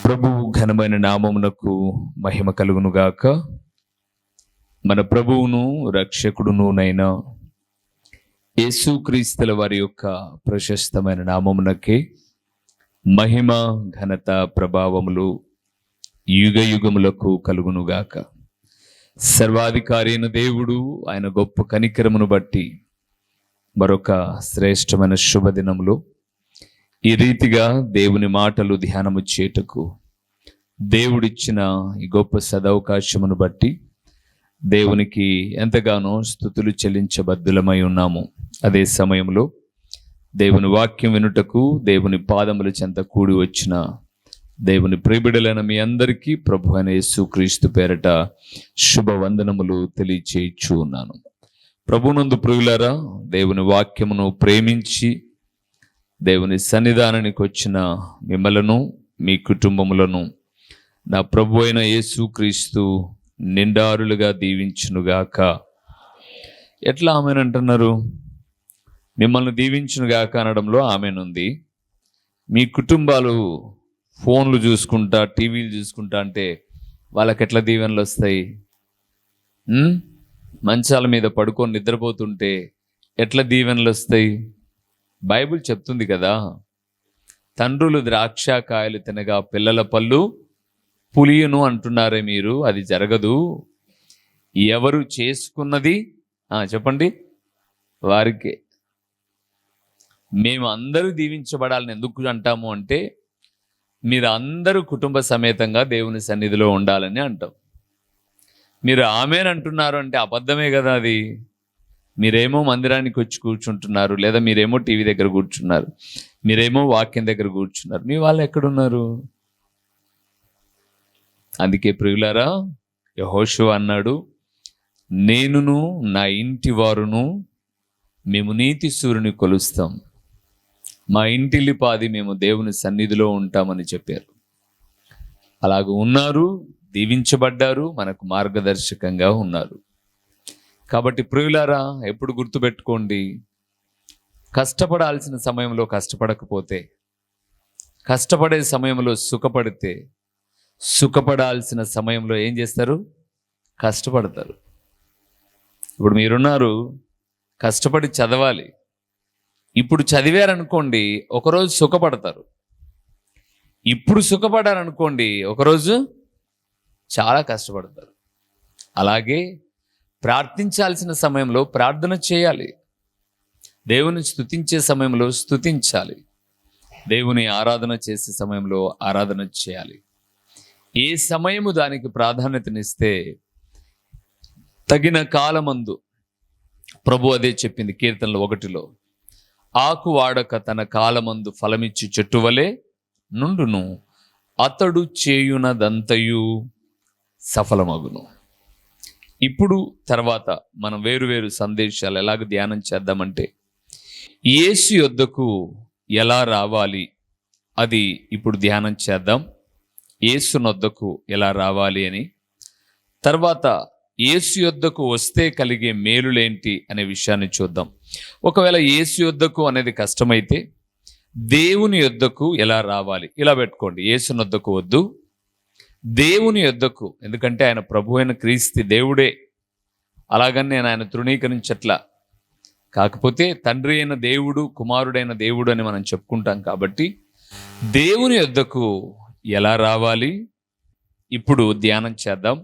ప్రభువు ఘనమైన నామమునకు మహిమ కలుగునుగాక. మన ప్రభువును రక్షకుడునునైనా యేసుక్రీస్తుల వారి యొక్క ప్రశస్తమైన నామమునకే మహిమ, ఘనత, ప్రభావములు యుగ యుగములకు కలుగునుగాక. సర్వాధికారి అయిన దేవుడు ఆయన గొప్ప కనికరమును బట్టి మరొక శ్రేష్టమైన శుభదినములో ఈ రీతిగా దేవుని మాటలు ధ్యానము చేయుటకు దేవుడిచ్చిన ఈ గొప్ప సదవకాశమును బట్టి దేవునికి ఎంతగానో స్తుతులు చెల్లించబద్దులమై ఉన్నాము. అదే సమయంలో దేవుని వాక్యం వినుటకు దేవుని పాదముల చెంత కూడి వచ్చిన దేవుని ప్రియబిడలైన మీ అందరికీ ప్రభు అయిన యేసుక్రీస్తు పేరట శుభవందనములు తెలియచేయచ్చు ఉన్నాను. ప్రభునందు ప్రియులారా, దేవుని వాక్యమును ప్రేమించి దేవుని సన్నిధానానికి వచ్చిన మిమ్మలను, మీ కుటుంబములను నా ప్రభు అయిన యేసుక్రీస్తు నిండారులుగా దీవించునుగాక. ఎట్లా ఆమెను అంటున్నారు? మిమ్మల్ని దీవించునుగాక అనడంలో ఆమెనుంది. మీ కుటుంబాలు ఫోన్లు చూసుకుంటా, టీవీలు చూసుకుంటా అంటే వాళ్ళకి ఎట్లా దీవెనలు వస్తాయి? మంచాల మీద పడుకొని నిద్రపోతుంటే ఎట్లా దీవెనలు వస్తాయి? బైబిల్ చెప్తుంది కదా, తండ్రులు ద్రాక్ష కాయలు తినగా పిల్లల పళ్ళు పులియును అంటున్నారే మీరు. అది జరగదు. ఎవరు చేసుకున్నది చెప్పండి వారికి. మేము అందరూ దీవించబడాలని ఎందుకు అంటాము అంటే, మీరు అందరూ కుటుంబ సమేతంగా దేవుని సన్నిధిలో ఉండాలని అంటాం. మీరు ఆమెన్ అంటున్నారు అంటే అబద్ధమే కదా అది. మీరేమో మందిరానికి వచ్చి కూర్చుంటున్నారు, లేదా మీరేమో టీవీ దగ్గర కూర్చున్నారు, మీరేమో వాక్యం దగ్గర కూర్చున్నారు. మీ వాళ్ళు ఎక్కడున్నారు? అందుకే ప్రియులారా, యెహోషువ అన్నాడు, నేనును నా ఇంటి వారును మేము నీతి సూర్యుని కొలుస్తాం, మా ఇంటిల్లిపాది మేము దేవుని సన్నిధిలో ఉంటామని చెప్పారు. అలాగ ఉన్నారు, దీవించబడ్డారు, మనకు మార్గదర్శకంగా ఉన్నారు. కాబట్టి ప్రియులారా, ఎప్పుడు గుర్తుపెట్టుకోండి, కష్టపడాల్సిన సమయంలో కష్టపడకపోతే, కష్టపడే సమయంలో సుఖపడితే, సుఖపడాల్సిన సమయంలో ఏం చేస్తారు? కష్టపడతారు. ఇప్పుడు మీరున్నారు, కష్టపడి చదవాలి. ఇప్పుడు చదివారనుకోండి, ఒకరోజు సుఖపడతారు. ఇప్పుడు సుఖపడారనుకోండి, ఒకరోజు చాలా కష్టపడతారు. అలాగే ప్రార్థించాల్సిన సమయంలో ప్రార్థన చేయాలి, దేవుని స్తుతించే సమయంలో స్తుతించాలి, దేవుని ఆరాధన చేసే సమయంలో ఆరాధన చేయాలి. ఏ సమయము దానికి ప్రాధాన్యతనిస్తే తగిన కాలమందు, ప్రభు అదే చెప్పింది కీర్తనలు 1లో, ఆకు వాడక తన కాలమందు ఫలమిచ్చి చెట్టు వలె నుండును, అతడు చేయునదంతయు సఫలమగును. ఇప్పుడు తర్వాత మనం వేరు సందేశాలు ఎలాగ ధ్యానం చేద్దామంటే, యేసు యొద్దకు ఎలా రావాలి అది ఇప్పుడు ధ్యానం చేద్దాం. యేసునొద్దకు ఎలా రావాలి అని, తర్వాత యేసు యొద్దకు వస్తే కలిగే మేలులేంటి అనే విషయాన్ని చూద్దాం. ఒకవేళ యేసు యొద్దకు అనేది కష్టమైతే దేవుని యొద్దకు ఎలా రావాలి, ఇలా పెట్టుకోండి. యేసునొద్దకు వద్దు, దేవుని యొద్దకు. ఎందుకంటే ఆయన ప్రభు అయిన క్రీస్తు దేవుడే, అలాగని నేను ఆయన తృణీకరించట్లా. కాకపోతే తండ్రి అయిన దేవుడు, కుమారుడైన దేవుడు అని మనం చెప్పుకుంటాం. కాబట్టి దేవుని యొద్దకు ఎలా రావాలి ఇప్పుడు ధ్యానం చేద్దాం.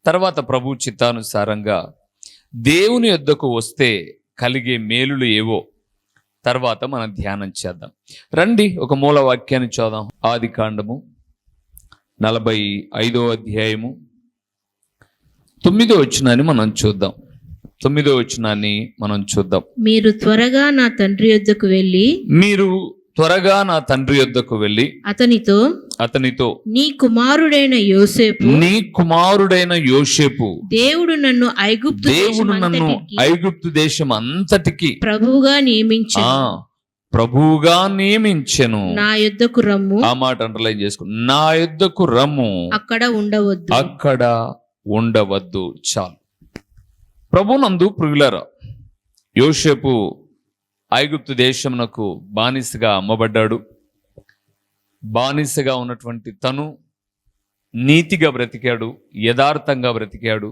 తర్వాత ప్రభు చిత్తానుసారంగా దేవుని యొద్దకు వస్తే కలిగే మేలులు ఏవో తర్వాత మనం ధ్యానం చేద్దాం. రండి, ఒక మూల వాక్యాన్ని చూద్దాం. ఆదికాండము 45వ అధ్యాయము 9వ వచనాన్ని మనం చూద్దాం. 9వ వచనాన్ని మనం చూద్దాం. మీరు త్వరగా నా తండ్రి యొద్దకు వెళ్ళి అతనితో నీ కుమారుడైన యోసేపు దేవుడు నన్ను ఐగుప్తు దేశం అంతటికి ప్రభువుగా నియమించెను. నా యొద్దకు రమ్ము. ఆ మాట అండర్లైన్ చేసుకో. నా యొద్దకు రమ్ము, అక్కడ ఉండవద్దు. చాలు. ప్రభునందు ప్రియులారా, యోసేపు ఐగుప్తు దేశమునకు బానిసగా అమ్మబడ్డాడు. బానిసగా ఉన్నటువంటి తను నీతిగా బ్రతికాడు, యథార్థంగా బ్రతికాడు.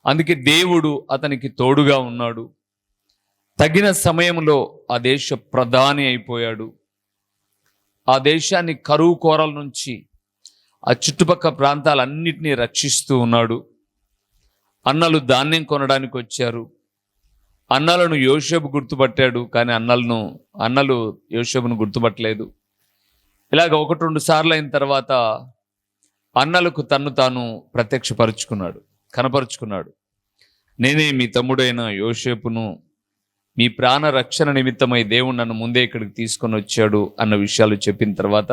అందుకే దేవుడు అతనికి తోడుగా ఉన్నాడు. తగిన సమయంలో ఆ దేశ ప్రధాని అయిపోయాడు. ఆ దేశాన్ని కరువు కోరల నుంచి, ఆ చుట్టుపక్కల ప్రాంతాలన్నిటినీ రక్షిస్తూ ఉన్నాడు. అన్నలు ధాన్యం కొనడానికి వచ్చారు. అన్నలను యోసేపు గుర్తుపట్టాడు, కానీ అన్నలు యోసేపును గుర్తుపట్టలేదు. ఇలాగ 1-2 సార్లు అయిన తర్వాత అన్నలకు తన్ను తాను కనపరుచుకున్నాడు. నేనే మీ తమ్ముడైన యోసేపును, మీ ప్రాణ రక్షణ నిమిత్తమై దేవుడు నన్ను ముందే ఇక్కడికి తీసుకొని వచ్చాడు అన్న విషయాలు చెప్పిన తర్వాత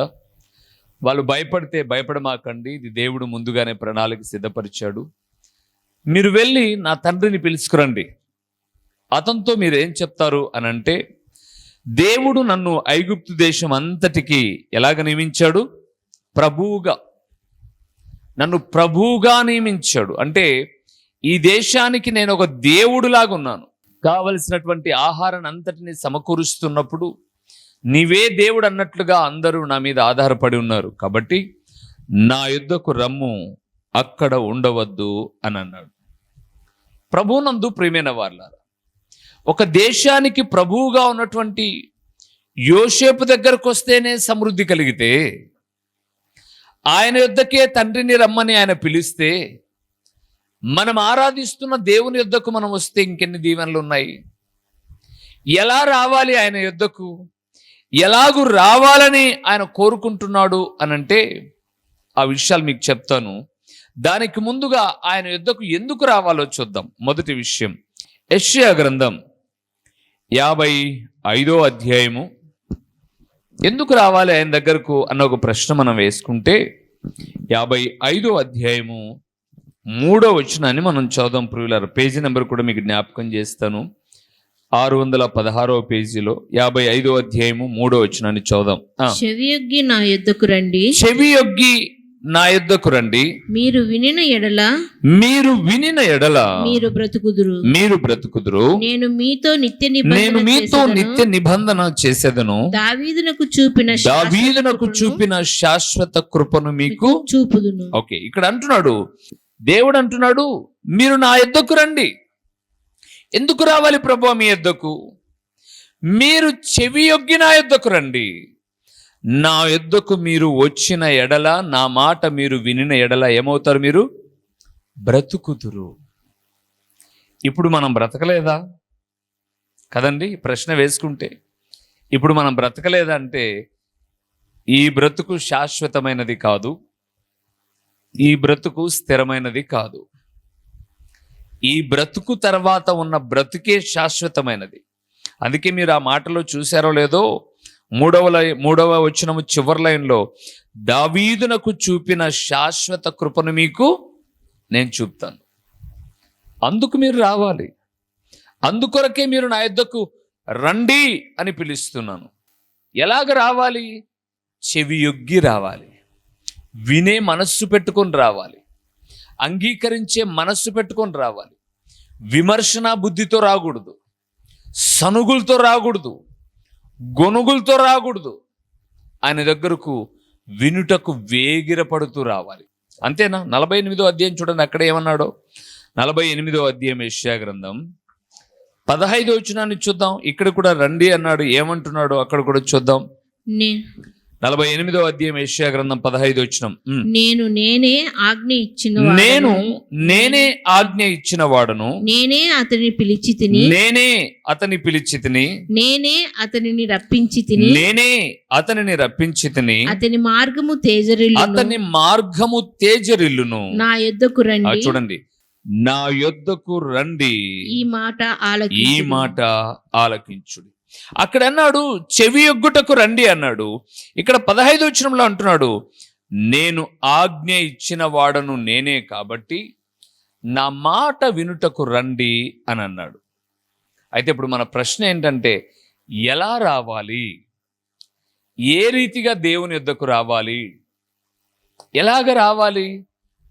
వాళ్ళు భయపడితే భయపడమాకండి, ఇది దేవుడు ముందుగానే ప్రణాళిక సిద్ధపరిచాడు. మీరు వెళ్ళి నా తండ్రిని పిలుచుకురండి, అతనితో మీరు ఏం చెప్తారు అని అంటే, దేవుడు నన్ను ఐగుప్తు దేశం అంతటికి ఎలాగ నియమించాడు? నన్ను ప్రభువుగా నియమించాడు. అంటే ఈ దేశానికి నేను ఒక దేవుడులాగా ఉన్నాను. కావలసినటువంటి ఆహారాన్ని అంతటిని సమకూరుస్తున్నప్పుడు నీవే దేవుడు అన్నట్లుగా అందరూ నా మీద ఆధారపడి ఉన్నారు. కాబట్టి నా యుద్ధకు రమ్ము, అక్కడ ఉండవద్దు అని అన్నాడు. ప్రభువునందు ప్రియమైన వారలారా, ఒక దేశానికి ప్రభువుగా ఉన్నటువంటి యోసేపు దగ్గరకు వస్తేనే సమృద్ధి కలిగితే, ఆయన యుద్ధకే తండ్రిని రమ్మని ఆయన పిలిస్తే, మనం ఆరాధిస్తున్న దేవుని యుద్ధకు మనం వస్తే ఇంకెన్ని దీవెనలు ఉన్నాయి. ఎలా రావాలి ఆయన యుద్ధకు, ఎలాగూ రావాలని ఆయన కోరుకుంటున్నాడు అనంటే ఆ విషయాలు మీకు చెప్తాను. దానికి ముందుగా ఆయన యుద్ధకు ఎందుకు రావాలో చూద్దాం. మొదటి విషయం, యెషయా గ్రంథం 55వ అధ్యాయము. ఎందుకు రావాలి ఆయన దగ్గరకు అన్న ఒక ప్రశ్న మనం వేసుకుంటే, 55వ అధ్యాయము 3వ వచనాన్ని మనం చదువుదాం. ప్రియులారా, పేజీ నెంబర్ కూడా మీకు జ్ఞాపకం చేస్తాను. 616వ పేజీలో 55వ అధ్యాయము 3వ వచనాన్ని చదువుదాం. చెవియొగ్గి నా యుద్ధకు రండి, చెవియొగ్గి నా యుద్ధకు రండి, మీరు వినిన ఎడల మీరు బ్రతుకుదురు. నేను మీతో నిత్య నిబంధన చేసేదను. దావీదునకు చూపిన శాశ్వత కృపను మీకు చూపుదును. ఓకే, ఇక్కడ అంటున్నాడు, దేవుడు అంటున్నాడు, మీరు నా యుద్ధకు రండి. ఎందుకు రావాలి ప్రభువా మీ యుద్ధకు? మీరు చెవియొగ్గి నా యుద్ధకు రండి. నా యుద్ధకు మీరు వచ్చిన ఎడల, నా మాట మీరు వినిన ఎడల ఏమవుతారు? మీరు బ్రతుకుతురు. ఇప్పుడు మనం బ్రతకలేదా కదండి? ప్రశ్న వేసుకుంటే ఇప్పుడు మనం బ్రతకలేదా అంటే, ఈ బ్రతుకు శాశ్వతమైనది కాదు, ఈ బ్రతుకు స్థిరమైనది కాదు. ఈ బ్రతుకు తర్వాత ఉన్న బ్రతుకే శాశ్వతమైనది. అందుకే మీరు ఆ మాటలో చూశారో లేదో, 3వ వచనము చివరి లైన్లో, దావీదునకు చూపిన శాశ్వత కృపను మీకు నేను చూపుతాను. అందుకు మీరు రావాలి. అందుకొరకే మీరు నా యుద్ధకు రండి అని పిలుస్తున్నాను. ఎలాగ రావాలి? చెవియొగ్గి రావాలి, వినే మనస్సు పెట్టుకొని రావాలి, అంగీకరించే మనస్సు పెట్టుకొని రావాలి. విమర్శన బుద్ధితో రాకూడదు, సనుగులతో రాకూడదు, గొనుగులతో రాకూడదు. ఆయన దగ్గరకు వినుటకు వేగిరపడుతూ రావాలి. అంతేనా? 48వ అధ్యాయం చూడండి, అక్కడ ఏమన్నాడో. 48వ అధ్యాయం యెషయా గ్రంథం 15వ వచనాన్ని చూద్దాం. ఇక్కడ కూడా రండి అన్నాడు, ఏమంటున్నాడో అక్కడ కూడా చూద్దాం. 48వ అధ్యాయం యెషయా గ్రంథం 15వ వచనం. నేనే ఆజ్ఞ ఇచ్చిన వాడను, నేనే అతని పిలిచి తిని, నేనే అతనిని రప్పించి తిని, అతని మార్గము తేజరిల్లును. నా యుద్ధకు రండి. చూడండి, నా యుద్ధకు రండి, ఈ మాట ఆలకించుడి. అక్కడ అన్నాడు చెవియొగ్గుటకు రండి అన్నాడు. ఇక్కడ 15వ వచనంలో అంటున్నాడు, నేను ఆజ్ఞ ఇచ్చిన వాడను నేనే, కాబట్టి నా మాట వినుటకు రండి అని అన్నాడు. అయితే ఇప్పుడు మన ప్రశ్న ఏంటంటే, ఎలా రావాలి? ఏ రీతిగా దేవుని యుద్ధకు రావాలి? ఎలాగ రావాలి?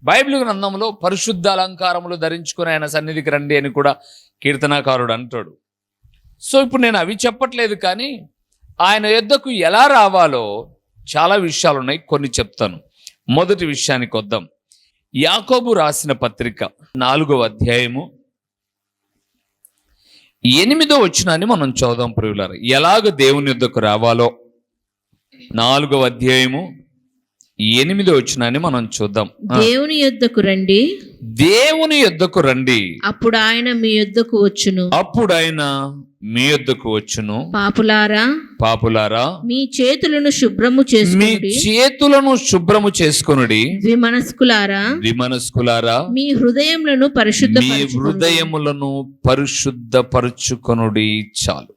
బైబిల్ గ్రంథంలో పరిశుద్ధ అలంకారములు ధరించుకుని ఆయన సన్నిధికి రండి అని కూడా కీర్తనాకారుడు అంటాడు. సో ఇప్పుడు నేను అవి చెప్పట్లేదు, కానీ ఆయన యుద్ధకు ఎలా రావాలో చాలా విషయాలు ఉన్నాయి, కొన్ని చెప్తాను. మొదటి విషయానికి వద్దాం. యాకోబు రాసిన పత్రిక 4వ అధ్యాయము 8వ వచనాన్ని మనం చదువుదాం ప్రియులారా. ఎలాగ దేవుని యొద్దకు రావాలో 4వ అధ్యాయము 8వ వచనాన్ని మనం చూద్దాం. దేవుని యొద్దకు రండి, దేవుని యొద్దకు రండి, అప్పుడు ఆయన మీ యొద్దకు వచ్చును. అప్పుడు ఆయన మీ యొద్దకు వచ్చును. పాపులారా, పాపులారా, మీ చేతులను శుభ్రము మీ చేసుకునుడి. చేతులను శుభ్రము చేసుకొనుడి. ద్విమనస్కులారా, విమనస్కులారా, మీ హృదయములను మీ పరిశుద్ధపరచుకొనుడి. హృదయములను పరిశుద్ధపరచుకొనుడి. చాలు.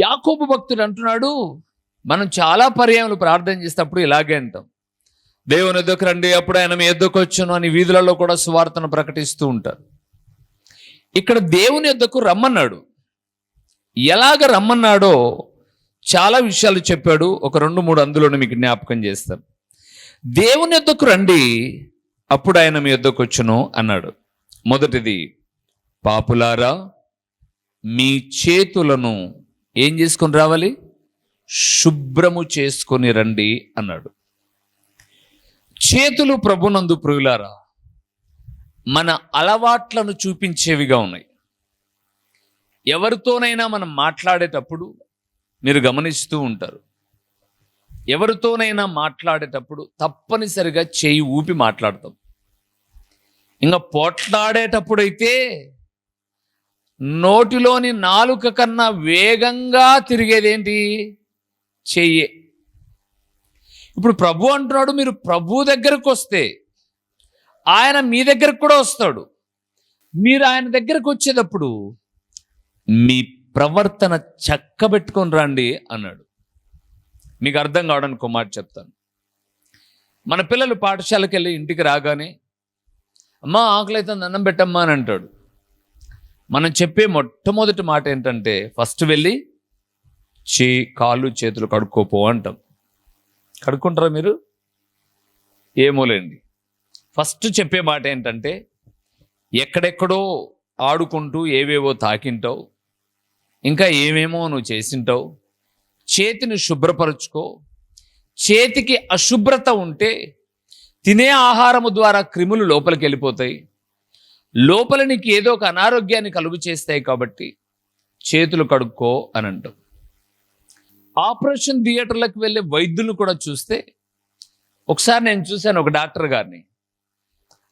యాకోబు భక్తుడు అంటున్నాడు, మనం చాలా పర్యాయములు ప్రార్థన చేసేటప్పుడు ఇలాగే అంటాం, దేవుని యొద్దకు రండి, అప్పుడు ఆయన మీ యొద్దకు వచ్చును అని వీధులలో కూడా సువార్తను ప్రకటిస్తూ ఉంటారు. ఇక్కడ దేవుని యొద్దకు రమ్మన్నాడు. ఎలాగ రమ్మన్నాడో చాలా విషయాలు చెప్పాడు. ఒక 2-3 అందులోనే మీకు జ్ఞాపకం చేస్తాను. దేవుని యొద్దకు రండి, అప్పుడు ఆయన మీ యొద్దకు వచ్చును అన్నాడు. మొదటిది, పాపులారా, మీ చేతులను ఏం చేసుకొని రావాలి? శుభ్రము చేసుకొని రండి అన్నాడు. చేతులు ప్రభునందు ప్రియులారా మన అలవాట్లను చూపించేవిగా ఉన్నాయి. ఎవరితోనైనా మనం మాట్లాడేటప్పుడు మీరు గమనిస్తూ ఉంటారు, ఎవరితోనైనా మాట్లాడేటప్పుడు తప్పనిసరిగా చేయి ఊపి మాట్లాడతాం. ఇంకా పోట్లాడేటప్పుడైతే నోటిలోని నాలుక కన్నా వేగంగా తిరిగేదేంటి? చెయ్యే. ఇప్పుడు ప్రభు అంటున్నాడు, మీరు ప్రభు దగ్గరకు వస్తే ఆయన మీ దగ్గరకు కూడా వస్తాడు. మీరు ఆయన దగ్గరకు వచ్చేటప్పుడు మీ ప్రవర్తన చక్కబెట్టుకొని రండి అన్నాడు. మీకు అర్థం కావడానికి ఒక మాట చెప్తాను. మన పిల్లలు పాఠశాలకు వెళ్ళి ఇంటికి రాగానే, అమ్మా ఆకలి అయితే అన్నం పెట్టమ్మా అని అంటాడు. మనం చెప్పే మొట్టమొదటి మాట ఏంటంటే, ఫస్ట్ వెళ్ళి కాళ్ళు చేతులు కడుక్కోపో అంటాం. కడుక్కుంటారా మీరు? ఏమోలేండి. ఫస్ట్ చెప్పే మాట ఏంటంటే, ఎక్కడెక్కడో ఆడుకుంటూ ఏవేవో తాకింటావు, ఇంకా ఏమేమో నువ్వు చేసింటావు, చేతిని శుభ్రపరచుకో. చేతికి అశుభ్రత ఉంటే తినే ఆహారము ద్వారా క్రిములు లోపలికి వెళ్ళిపోతాయి, లోపల నీకు ఏదో ఒక అనారోగ్యాన్ని కలుగు చేస్తాయి. కాబట్టి చేతులు కడుక్కో అని అంటాం. ఆపరేషన్ థియేటర్లకు వెళ్ళే వైద్యులను కూడా చూస్తే, ఒకసారి నేను చూశాను ఒక డాక్టర్ గారిని.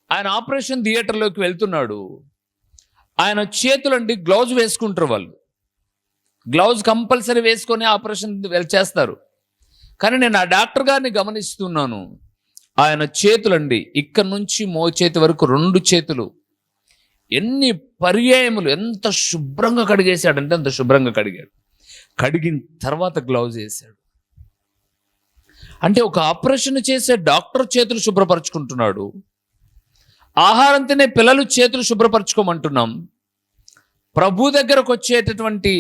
ఆయన ఆపరేషన్ థియేటర్లోకి వెళ్తున్నాడు. ఆయన చేతులండి గ్లౌజ్ వేసుకుంటారు, వాళ్ళు గ్లౌజ్ కంపల్సరీ వేసుకొని ఆపరేషన్ చేస్తారు. కానీ నేను ఆ డాక్టర్ గారిని గమనిస్తున్నాను, ఆయన చేతులండి ఇక్కడ నుంచి మోచేతి వరకు 2 చేతులు ఎన్ని పర్యాయములు ఎంత శుభ్రంగా కడిగేశాడంటే అంత శుభ్రంగా కడిగాడు. కడిగిన తర్వాత గ్లౌజ్ వేశాడు. అంటే ఒక ఆపరేషన్ చేసే డాక్టర్ చేతులు శుభ్రపరచుకుంటున్నాడు, ఆహారం తినే పిల్లలు చేతులు శుభ్రపరచుకోమంటున్నాం. ప్రభు దగ్గరకు వచ్చేటటువంటి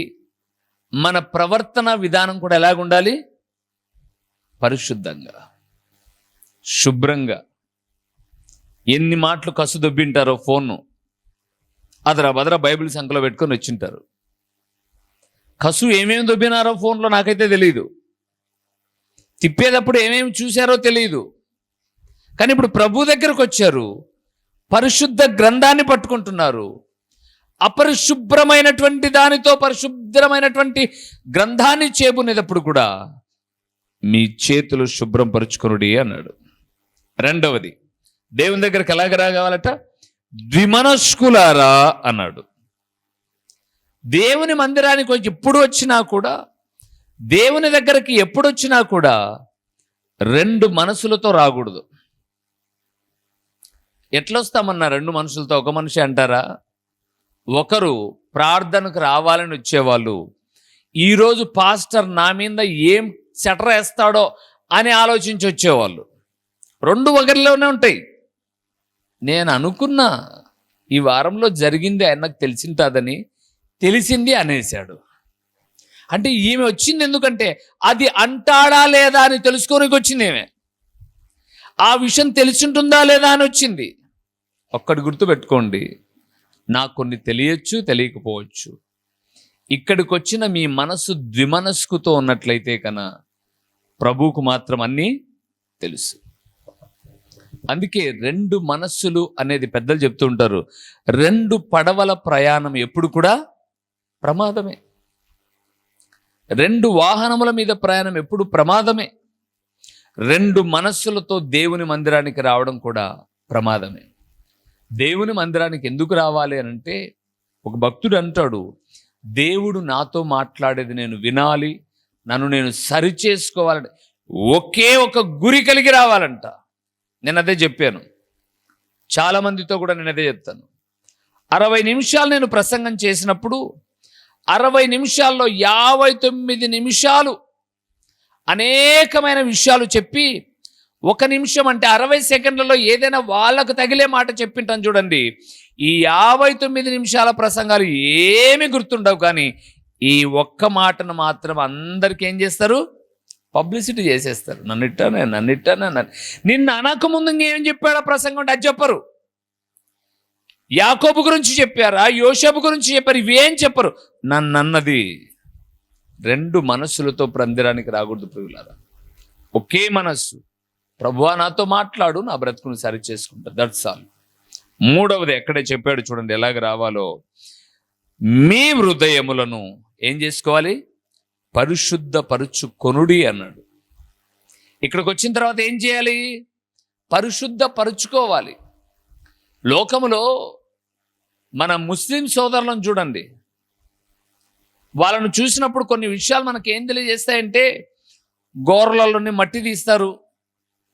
మన ప్రవర్తన విధానం కూడా ఎలాగుండాలి? పరిశుద్ధంగా, శుభ్రంగా. ఎన్ని మాటలు కసు దొబ్బింటారో ఫోన్ను అదరా బైబిల్ సంఖ్యలో పెట్టుకొని వచ్చింటారు. కసు ఏమేమి దొబ్బినారో ఫోన్లో నాకైతే తెలియదు, తిప్పేటప్పుడు ఏమేమి చూశారో తెలియదు. కానీ ఇప్పుడు ప్రభు దగ్గరకు వచ్చారు, పరిశుద్ధ గ్రంథాన్ని పట్టుకుంటున్నారు. అపరిశుభ్రమైనటువంటి దానితో పరిశుభ్రమైనటువంటి గ్రంథాన్ని చేబునేటప్పుడు కూడా మీ చేతులు శుభ్రం పరుచుకొనుడి అన్నాడు. రెండవది, దేవుని దగ్గరికి ఎలాగ రావాలట? ద్విమనస్కులారా అన్నాడు. దేవుని మందిరానికి వచ్చి ఎప్పుడు వచ్చినా కూడా, దేవుని దగ్గరికి ఎప్పుడు వచ్చినా కూడా 2 మనసులతో రాకూడదు. ఎట్లొస్తామన్నా 2 మనుషులతో? ఒక మనిషి అంటారా? ఒకరు ప్రార్థనకు రావాలని వచ్చేవాళ్ళు, ఈరోజు పాస్టర్ నా మీద ఏం సెటర్ వేస్తాడో అని ఆలోచించి వచ్చేవాళ్ళు. 2 ఒకరిలోనే ఉంటాయి. నేను అనుకున్నా ఈ వారంలో జరిగింది ఆయనకు తెలిసింటాదని, తెలిసింది అనేశాడు. అంటే ఈమె వచ్చింది ఎందుకంటే అది అంటాడా లేదా అని తెలుసుకోనికి వచ్చింది. ఏమే ఆ విషయం తెలిసింటుందా లేదా అని వచ్చింది. ఒక్కటి గుర్తుపెట్టుకోండి, నాకు కొన్ని తెలియచ్చు, తెలియకపోవచ్చు. ఇక్కడికి వచ్చిన మీ మనసు ద్విమనస్కుతో ఉన్నట్లయితే కన్నా ప్రభువుకు మాత్రం అన్నీ తెలుసు. అందుకే రెండు మనస్సులు అనేది పెద్దలు చెప్తూ ఉంటారు. రెండు పడవల ప్రయాణం ఎప్పుడు కూడా ప్రమాదమే. రెండు వాహనముల మీద ప్రయాణం ఎప్పుడు ప్రమాదమే. రెండు మనస్సులతో దేవుని మందిరానికి రావడం కూడా ప్రమాదమే. దేవుని మందిరానికి ఎందుకు రావాలి అని అంటే, ఒక భక్తుడు అంటాడు, దేవుడు నాతో మాట్లాడేది నేను వినాలి, నన్ను నేను సరి చేసుకోవాలంటే ఒకే ఒక గురి కలిగి రావాలంట. నేను అదే చెప్పాను, చాలా మందితో కూడా నేను అదే చెప్తాను. 60 నిమిషాలు నేను ప్రసంగం చేసినప్పుడు 60 నిమిషాల్లో 59 నిమిషాలు అనేకమైన విషయాలు చెప్పి 1 నిమిషం అంటే 60 సెకండ్లలో ఏదైనా వాళ్ళకు తగిలే మాట చెప్పింటాను చూడండి. ఈ 59 నిమిషాల ప్రసంగాలు ఏమీ గుర్తుండవు, కానీ ఈ ఒక్క మాటను మాత్రం అందరికీ ఏం చేస్తారు? పబ్లిసిటీ చేసేస్తారు. నన్నిట్టానే నిన్న అనకముందు ఏం చెప్పాడా ప్రసంగం అంటే అది చెప్పరు. యాకోబు గురించి చెప్పారా, యోసేపు గురించి చెప్పారు, ఇవేం చెప్పరు. నన్నది రెండు మనస్సులతో మందిరానికి రాకూడదు ప్రియులారా. ఒకే మనస్సు, ప్రభువా నాతో మాట్లాడు, నా బ్రతుకుని సరి చేసుకుంటా, దట్స్ ఆల్. మూడవది ఎక్కడే చెప్పాడు చూడండి, ఎలాగ రావాలో. మీ హృదయములను ఏం చేసుకోవాలి? పరిశుద్ధపరుచుకొనుడి అన్నాడు. ఇక్కడికి వచ్చిన తర్వాత ఏం చేయాలి? పరిశుద్ధపరుచుకోవాలి. లోకములో మన ముస్లిం సోదరులను చూడండి, వాళ్ళను చూసినప్పుడు కొన్ని విషయాలు మనకి ఏం తెలియజేస్తాయంటే, గోర్లలోని మట్టి తీస్తారు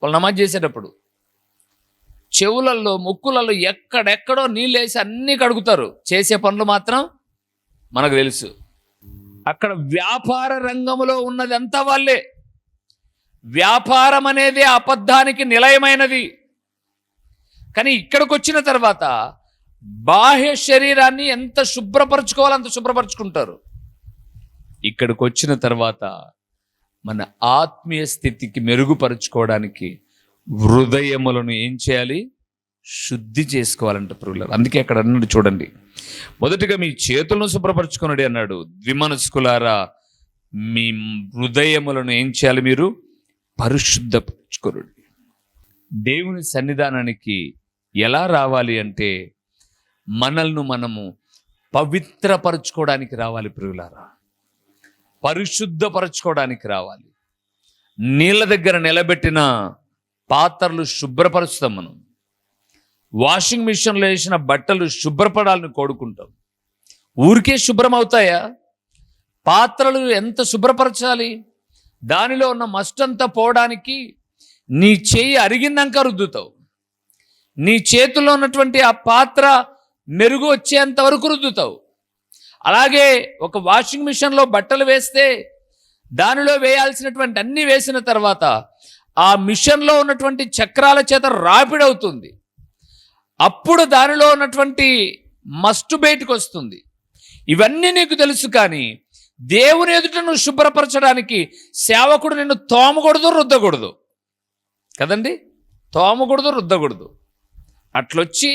వాళ్ళు నమాజ్ చేసేటప్పుడు, చెవులలో ముక్కులలో ఎక్కడెక్కడో నీళ్ళు వేసి అన్నీ కడుగుతారు. చేసే పనులు మాత్రం మనకు తెలుసు. అక్కడ వ్యాపార రంగంలో ఉన్నది అంతా వాళ్ళే. వ్యాపారం అనేది అబద్ధానికి నిలయమైనది. కానీ ఇక్కడికి వచ్చిన తర్వాత బాహ్య శరీరాన్ని ఎంత శుభ్రపరచుకోవాలో అంత శుభ్రపరచుకుంటారు. ఇక్కడికి వచ్చిన తర్వాత మన ఆత్మీయ స్థితికి మెరుగుపరుచుకోవడానికి హృదయములను ఏం చేయాలి? శుద్ధి చేసుకోవాలంట ప్రియులారా. అందుకే అక్కడ అన్నాడు చూడండి, మొదటిగా మీ చేతులను శుభ్రపరచుకున్నాడు అన్నాడు. ద్విమనస్కులారా, మీ హృదయములను ఏం చేయాలి? మీరు పరిశుద్ధపరచుకోండి. దేవుని సన్నిధానానికి ఎలా రావాలి అంటే, మనల్ని మనము పవిత్రపరచుకోవడానికి రావాలి ప్రియులారా. పరిశుద్ధపరచుకోవడానికి రావాలి. నీళ్ళ దగ్గర నిలబెట్టిన పాత్రలు శుభ్రపరుస్తాం మనం. వాషింగ్ మిషన్లో వేసిన బట్టలు శుభ్రపడాలని కోరుకుంటాం. ఊరికే శుభ్రం అవుతాయా? పాత్రలు ఎంత శుభ్రపరచాలి? దానిలో ఉన్న మస్టంతా పోవడానికి నీ చేయి అరిగిందాక రుద్దుతావు. నీ చేతిలో ఉన్నటువంటి ఆ పాత్ర మెరుగు వచ్చేంత వరకు రుద్దుతావు. అలాగే ఒక వాషింగ్ మిషన్లో బట్టలు వేస్తే దానిలో వేయాల్సినటువంటి అన్ని వేసిన తర్వాత ఆ మిషన్లో ఉన్నటువంటి చక్రాల చేత రాపిడవుతుంది. అప్పుడు దానిలో ఉన్నటువంటి మస్టు బయటకు వస్తుంది. ఇవన్నీ నీకు తెలుసు, కానీ దేవుని ఎదుట నువ్వు శుభ్రపరచడానికి సేవకుడు నిన్ను తోమకూడదు, రుద్దకూడదు కదండి. తోమకూడదు, రుద్దకూడదు. అట్లొచ్చి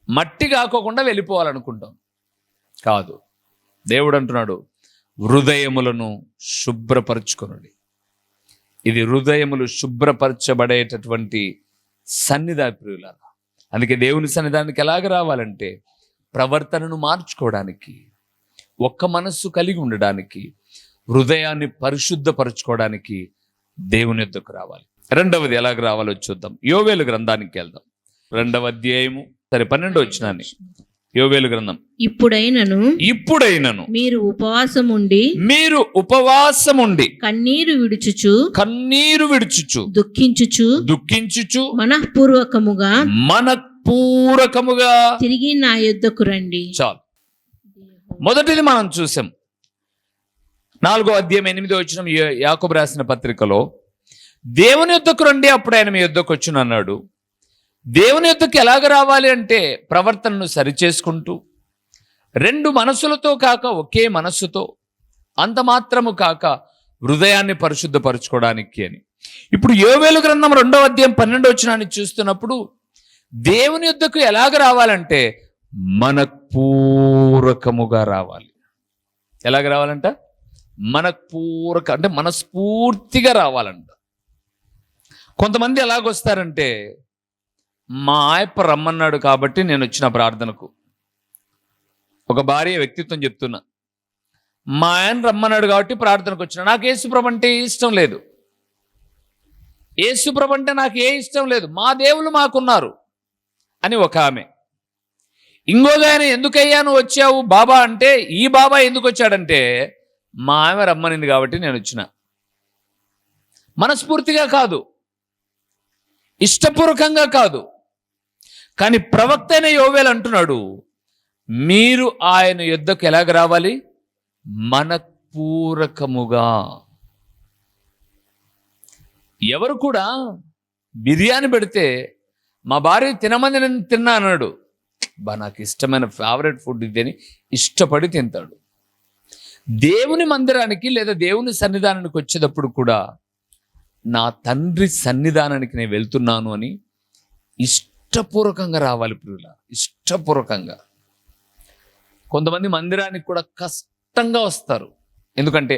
మట్టి కాకోకుండా వెళ్ళిపోవాలనుకుంటాం. కాదు, దేవుడు అంటున్నాడు, హృదయములను శుభ్రపరచుకొనుడి. ఇది హృదయములు శుభ్రపరచబడేటటువంటి సన్నిధాన ప్రియులారా. అందుకే దేవుని సన్నిధానానికి ఎలాగ రావాలంటే, ప్రవర్తనను మార్చుకోవడానికి, ఒక్క మనస్సు కలిగి ఉండడానికి, హృదయాన్ని పరిశుద్ధపరచుకోవడానికి దేవుని యొద్దకు రావాలి. రెండవది ఎలాగ రావాలో చూద్దాం. యోవేలు గ్రంథానికి వెళ్దాం. 2వ అధ్యాయము 12వ వచనాన్ని. యోవేలు గ్రంథం. ఇప్పుడైనను మీరు ఉపవాసముండి కన్నీరు విడుచుచు దుఃఖించుచు మనఃపూర్వకముగా తిరిగి నా యొద్దకు రండి. చాలు. మొదటిది మనం చూసాం. 4వ అధ్యాయం 8వ వచనం యాకోబు రాసిన పత్రికలో, దేవుని యొద్దకు రండి, అప్పుడు ఆయన మీ యొద్దకు వచ్చును అన్నాడు. దేవుని యొద్దకు ఎలాగ రావాలి అంటే, ప్రవర్తనను సరిచేసుకుంటూ, రెండు మనస్సులతో కాక ఒకే మనస్సుతో, అంత మాత్రము కాక హృదయాన్ని పరిశుద్ధపరచుకోవడానికి అని. ఇప్పుడు యోవేలు గ్రంథం 2వ అధ్యాయం 12వ వచనాన్ని చూస్తున్నప్పుడు, దేవుని యొద్దకు ఎలాగ రావాలంటే మనఃపూర్వకముగా రావాలి. ఎలాగ రావాలంట? అంటే మనస్ఫూర్తిగా రావాలంట. కొంతమంది ఎలాగొస్తారంటే, మా ఆయప్ప రమ్మన్నాడు కాబట్టి నేను వచ్చిన ప్రార్థనకు. ఒక భార్య వ్యక్తిత్వం చెప్తున్నా, మా ఆయన రమ్మన్నాడు కాబట్టి ప్రార్థనకు వచ్చిన. నాకు యేసుప్రభు అంటే ఇష్టం లేదు, యేసుప్రభు అంటే నాకు ఇష్టం లేదు, మా దేవుళ్ళు మాకున్నారు అని ఒక ఆమె. ఇంకొక ఆయన, ఎందుకయ్యా నువ్వు వచ్చావు బాబా అంటే, ఈ బాబా ఎందుకు వచ్చాడంటే మా ఆమె రమ్మనింది కాబట్టి నేను వచ్చిన. మనస్ఫూర్తిగా కాదు, ఇష్టపూర్వకంగా కాదు. కానీ ప్రవక్త అయిన యోవేలు అంటున్నాడు, మీరు ఆయన యుద్ధకు ఎలాగ రావాలి? మనపూర్వకముగా. ఎవరు కూడా బిర్యానీ పెడితే మా భార్య తినమని నేను తిన్నా అన్నాడు. నాకు ఇష్టమైన ఫేవరెట్ ఫుడ్ ఇది అని ఇష్టపడి తింటాడు. దేవుని మందిరానికి లేదా దేవుని సన్నిధానానికి వచ్చేటప్పుడు కూడా నా తండ్రి సన్నిధానానికి నేను వెళ్తున్నాను అని ఇష్టపూర్వకంగా రావాలి ప్రియుల, ఇష్టపూర్వకంగా. కొంతమంది మందిరానికి కూడా కష్టంగా వస్తారు, ఎందుకంటే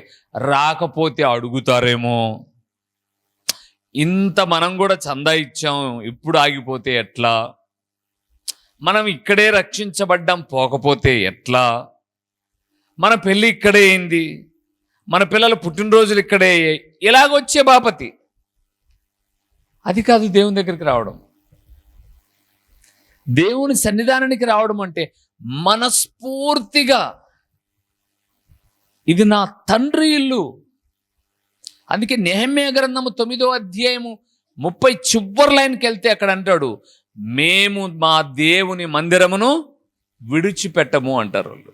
రాకపోతే అడుగుతారేమో, ఇంత మనం కూడా చందా ఇచ్చాం ఇప్పుడు ఆగిపోతే ఎట్లా, మనం ఇక్కడే రక్షించబడ్డాం పోకపోతే ఎట్లా, మన పెళ్ళి ఇక్కడే అయింది, మన పిల్లల పుట్టినరోజులు ఇక్కడే అయ్యాయి, ఇలాగొచ్చే బాపతి. అది కాదు దేవుని దగ్గరికి రావడం. దేవుని సన్నిధానానికి రావడం అంటే మనస్ఫూర్తిగా, ఇది నా తండ్రి ఇల్లు. అందుకే నెహెమ్యా గ్రంథము 9వ అధ్యాయము 30 చివరి లైన్కి వెళ్తే అక్కడ అంటాడు, మేము మా దేవుని మందిరమును విడిచిపెట్టము అంటారు వాళ్ళు.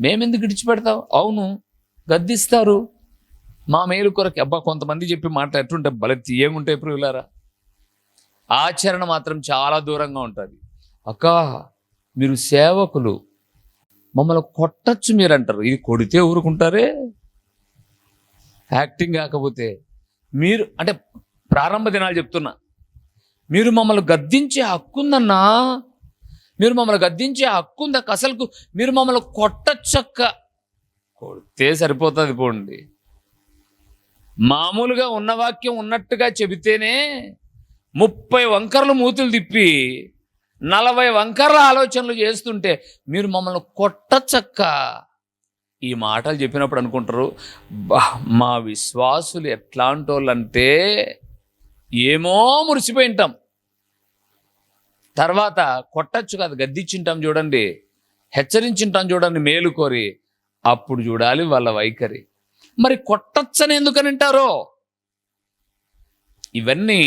మేమెందుకు విడిచిపెడతాం? అవును, గద్దిస్తారు మా మేలు కొరకు. అబ్బా, కొంతమంది చెప్పి మాట ఎట్టుంటే భలే తీయగుంటాయి ప్రియులారా. ఆచరణ మాత్రం చాలా దూరంగా ఉంటుంది. అక్క, మీరు సేవకులు, మమ్మల్ని కొట్టచ్చు మీరు అంటారు. ఇది కొడితే ఊరుకుంటారే, యాక్టింగ్ కాకపోతే. మీరు అంటే ప్రారంభ దినాలు చెప్తున్నా, మీరు మమ్మల్ని గద్దించే హక్కుందన్నా, మీరు మమ్మల్ని గద్దించే హక్కుందక్క, అసలుకు మీరు మమ్మల్ని కొట్టచ్చక్క. కొడితే సరిపోతుంది పోండి. మామూలుగా ఉన్న వాక్యం ఉన్నట్టుగా చెబితేనే 30 వంకర్లు మూతులు తిప్పి 40 వంకర్ల ఆలోచనలు చేస్తుంటే మీరు మమ్మల్ని కొట్టచ్చక్క. ఈ మాటలు చెప్పినప్పుడు అనుకుంటారు, మా విశ్వాసులు ఎట్లాంటి వాళ్ళంటే ఏమో మురిసిపోయి ఉంటాం. తర్వాత కొట్టచ్చు కాదు, గద్దించింటాం చూడండి, హెచ్చరించింటాం చూడండి మేలు కోరి, అప్పుడు చూడాలి వాళ్ళ వైఖరి. మరి కొట్టచ్చని ఎందుకని అంటారో? ఇవన్నీ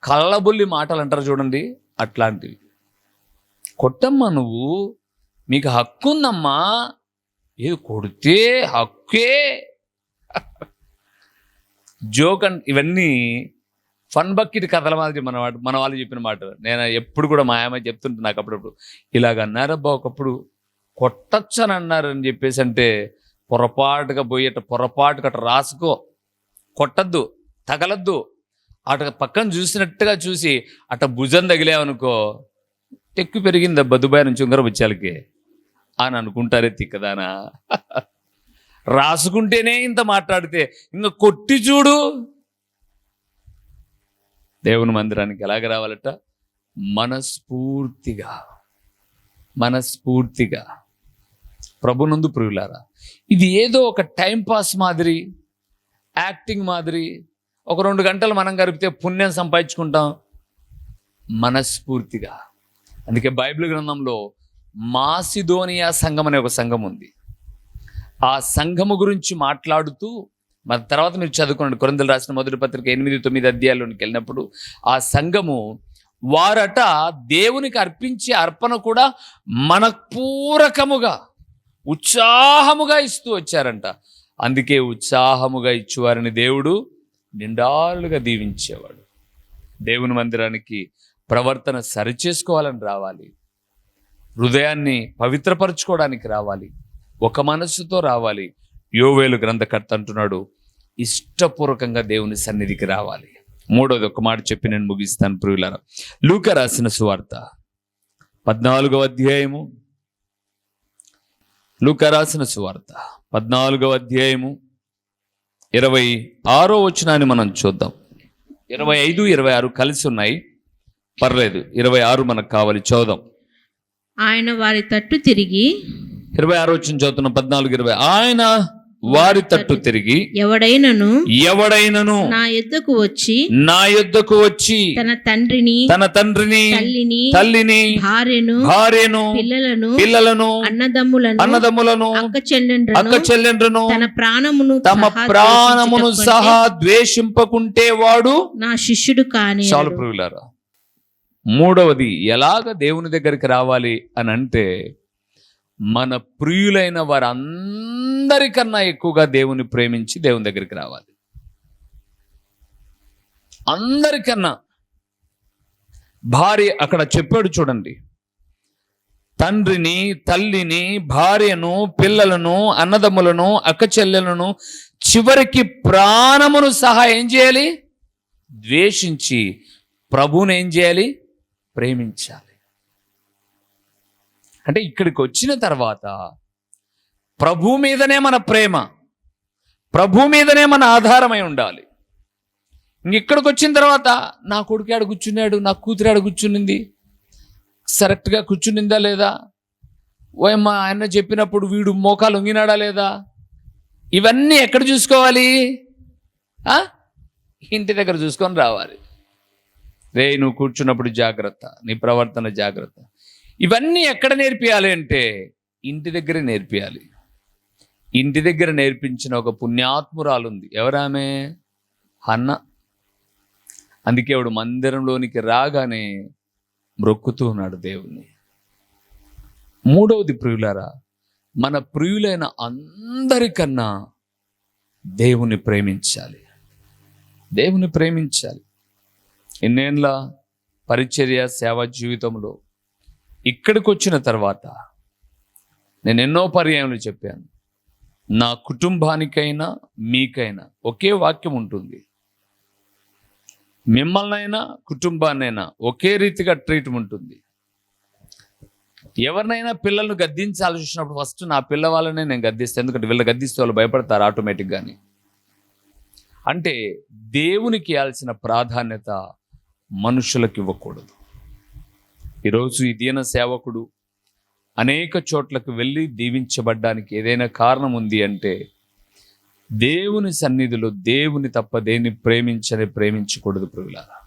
కళ్ళబుల్లి మాటలు అంటారు చూడండి, అట్లాంటివి. కొట్టమ్మా నువ్వు, మీకు హక్కు ఉందమ్మా, ఏది కొడితే హక్కే. జోక్ ఇవన్నీ ఫన్ బకెట్ కథల మాదిరి మన వాళ్ళు చెప్పిన మాట. నేను ఎప్పుడు కూడా మా అమ్మాయి చెప్తుంటే నాకు అప్పుడప్పుడు, ఇలాగన్నారబ్బా ఒకప్పుడు, కొట్టచ్చని అన్నారని చెప్పేసి అంటే పొరపాటుగా పోయేట, పొరపాటుగా అట రాసుకో, కొట్టద్దు, తగలద్దు. అట పక్కన చూసినట్టుగా చూసి అట భుజం తగిలేవనుకో, టెక్కు పెరిగిందబ్బా దుబాయ్ నుంచి ఉంగర బుచ్చాలకి అని అనుకుంటారే తిక్కదానా. రాసుకుంటేనే ఇంత మాట్లాడితే ఇంకా కొట్టి చూడు. దేవుని మందిరానికి ఎలాగ రావాలట? మనస్ఫూర్తిగా, మనస్ఫూర్తిగా. ప్రభునందు ప్రియులారా, ఇది ఏదో ఒక టైంపాస్ మాదిరి, యాక్టింగ్ మాదిరి, ఒక 2 గంటలు మనం గడిపితే పుణ్యం సంపాదించుకుంటాం. మనస్ఫూర్తిగా. అందుకే బైబిల్ గ్రంథంలో మాసిదోనియా సంఘం అనే ఒక సంఘం ఉంది. ఆ సంఘము గురించి మాట్లాడుతూ, మరి తర్వాత మీరు చదువుకున్నాడు కొరింథీయులకు రాసిన మొదటి పత్రిక 8-9 అధ్యాయాల్లోనికి వెళ్ళినప్పుడు, ఆ సంఘము వారట దేవునికి అర్పించే అర్పణ కూడా మనపూర్వకముగా, ఉత్సాహముగా ఇస్తూ వచ్చారంట. అందుకే ఉత్సాహముగా ఇచ్చేవారిని దేవుడు నిండాలుగా దీవించేవాడు. దేవుని మందిరానికి ప్రవర్తన సరిచేసుకోవాలని రావాలి, హృదయాన్ని పవిత్రపరచుకోవడానికి రావాలి, ఒక మనస్సుతో రావాలి. యోవేలు గ్రంథకర్త అంటున్నాడు, ఇష్టపూర్వకంగా దేవుని సన్నిధికి రావాలి. 3వది ఒక మాట చెప్పి నేను ముగిస్తాను ప్రియులారా. లూకా రాసిన సువార్త 14వ అధ్యాయము లూకా రాసిన సువార్త 14వ అధ్యాయము 26వ వచనాన్ని మనం చూద్దాం. 25, 26 కలిసి ఉన్నాయి, పర్లేదు. 26 మనకు కావాలి, చదువుదాం. ఆయన వారి తట్టు తిరిగి 26 వచనం చదువుతున్నాం. 14, 20. ఆయన వారి తట్టు తిరిగి ఎవడైనను నా యొద్దకు వచ్చి తన తండ్రిని తల్లిని భార్యను పిల్లలను అన్నదమ్ములను అక్క చెల్లెండ్రును తమ ప్రాణమును సహా ద్వేషింపకుంటే వాడు నా శిష్యుడు కాని. చాలు ప్రియులారా. మూడవది ఎలాగ దేవుని దగ్గరికి రావాలి అని అంటే, మన ప్రియులైన వారందరికన్నా ఎక్కువగా దేవుని ప్రేమించి దేవుని దగ్గరికి రావాలి. అందరికన్నా. భార్య అక్కడ చెప్పాడు చూడండి, తండ్రిని తల్లిని భార్యను పిల్లలను అన్నదమ్ములను అక్క చెల్లెలను చివరికి ప్రాణమును సహా ఏం చేయాలి? ద్వేషించి ప్రభువుని ఏం చేయాలి? ప్రేమించాలి. అంటే ఇక్కడికి వచ్చిన తర్వాత ప్రభు మీదనే మన ప్రేమ, ప్రభు మీదనే మన ఆధారమై ఉండాలి. ఇక్కడికి వచ్చిన తర్వాత నా కొడుకు ఆడ కూర్చున్నాడు, నా కూతురు ఆడ కూర్చునింది, కరెక్ట్గా కూర్చునిందా లేదా, ఓయమ్మ ఆయన చెప్పినప్పుడు వీడు మోకాలు వంగినాడా లేదా, ఇవన్నీ ఎక్కడ చూసుకోవాలి? ఇంటి దగ్గర చూసుకొని రావాలి. రే నువ్వు కూర్చున్నప్పుడు జాగ్రత్త, నీ ప్రవర్తన జాగ్రత్త. ఇవన్నీ ఎక్కడ నేర్పియాలి అంటే ఇంటి దగ్గర నేర్పియాలి. ఇంటి దగ్గర నేర్పించిన ఒక పుణ్యాత్మురాలు ఉంది. ఎవరామె? హన్న. అందుకే ఆవిడ మందిరంలోనికి రాగానే మ్రొక్కుతూ ఉన్నాడు దేవుణ్ణి. మూడవది ప్రియులారా, మన ప్రియులైన అందరికన్నా దేవుని ప్రేమించాలి. దేవుని ప్రేమించాలి. ఎన్నేళ్ళ పరిచర్య సేవా జీవితంలో ఇక్కడికి వచ్చిన తర్వాత నేను ఎన్నో పర్యాయములు చెప్పాను. నా కుటుంబానికైనా మీకైనా ఒకే వాక్యం ఉంటుంది. మిమ్మల్నైనా కుటుంబాన్నైనా ఒకే రీతిగా ట్రీట్మెంట్ ఉంటుంది. ఎవరినైనా పిల్లలను గద్దించాల్సి వచ్చినప్పుడు ఫస్ట్ నా పిల్లవాళ్ళనే నేను గద్దిస్తాను. ఎందుకంటే వీళ్ళు గద్దిస్తే వాళ్ళు భయపడతారు ఆటోమేటిక్గాని. అంటే దేవునికి ఇవ్వాల్సిన ప్రాధాన్యత మనుషులకు ఇవ్వకూడదు. ఈరోజు ఈ దీన సేవకుడు అనేక చోట్లకు వెళ్ళి దీవించబడ్డానికి ఏదైనా కారణం ఉంది అంటే, దేవుని సన్నిధిలో దేవుని తప్ప దేన్ని ప్రేమించకూడదు ప్రియులారా.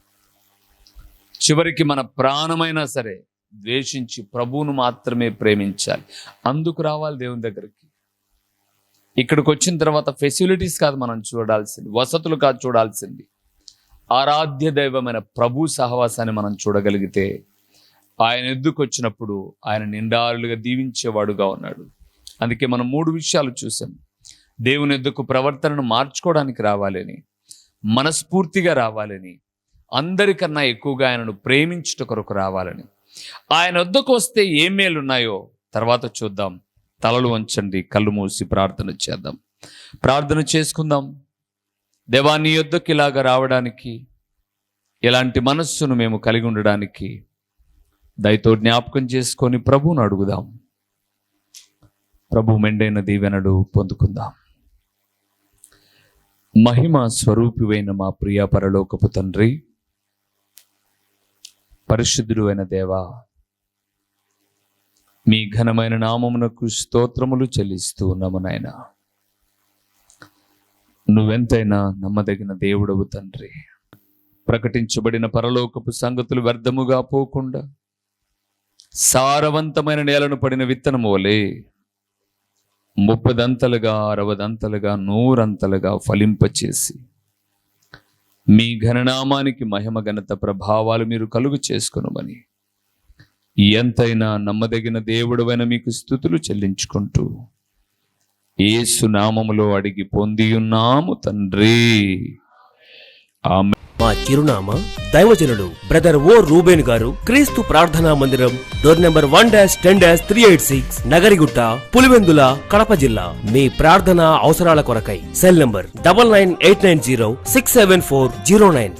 చివరికి మన ప్రాణమైనా సరే ద్వేషించి ప్రభువును మాత్రమే ప్రేమించాలి. అందుకు రావాలి దేవుని దగ్గరికి. ఇక్కడికి వచ్చిన తర్వాత ఫెసిలిటీస్ కాదు మనం చూడాల్సింది, వసతులు కాదు చూడాల్సింది, ఆరాధ్య దైవమైన ప్రభు సహవాసాన్ని మనం చూడగలిగితే ఆయన ఎద్దుకు వచ్చినప్పుడు ఆయన నిండారులుగా దీవించేవాడుగా ఉన్నాడు. అందుకే మనం 3 విషయాలు చూసాం. దేవుని ఎద్దుకు ప్రవర్తనను మార్చుకోవడానికి రావాలని, మనస్ఫూర్తిగా రావాలని, అందరికన్నా ఎక్కువగా ఆయనను ప్రేమించుట కొరకు రావాలని. ఆయన వద్దకు వస్తే ఏం మేలున్నాయో తర్వాత చూద్దాం. తలలు వంచండి, కళ్ళు మూసి ప్రార్థన చేద్దాం. ప్రార్థన చేసుకుందాం. దేవా, నీ యొద్దకు ఇలాగా రావడానికి, ఇలాంటి మనస్సును మేము కలిగి ఉండడానికి దయతో జ్ఞాపకం చేసుకొని ప్రభువును అడుగుదాం. ప్రభు మెండైన దీవెనలు పొందుకుందాం. మహిమ స్వరూపివైన మా ప్రియ పరలోకపు తండ్రి, పరిశుద్ధుడు అయిన దేవా, మీ ఘనమైన నామమునకు స్తోత్రములు చెల్లిస్తూ ఉన్నాము నాయనా. నువ్వెంతైనా నమ్మదగిన దేవుడవు తండ్రి. ప్రకటించబడిన పరలోకపు సంగతులు వ్యర్థముగా పోకుండా సారవంతమైన నేలను పడిన విత్తనము వలె 30దంతలుగా 60దంతలుగా 100అంతలుగా ఫలింపచేసి మీ ఘననామానికి మహిమ ఘనత ప్రభావాలు మీరు కలుగు చేసుకొనుమని ఎంతైనా నమ్మదగిన దేవుడవైన మీకు స్తుతులు చెల్లించుకుంటూ యేసు నామములో అడిగి పొందియున్నాము తండ్రి. ఆమేన్. మా చిరునామా దైవజనులు బ్రదర్ ఓ రూబేన్ గారు, క్రీస్తు ప్రార్థనా మందిరం, డోర్ నెంబర్ 1-10-386, నగరిగుట్ట, పులివెందుల, కడప జిల్లా. మీ ప్రార్థనా అవసరాల కొరకై సెల్ నంబర్ 9989067409.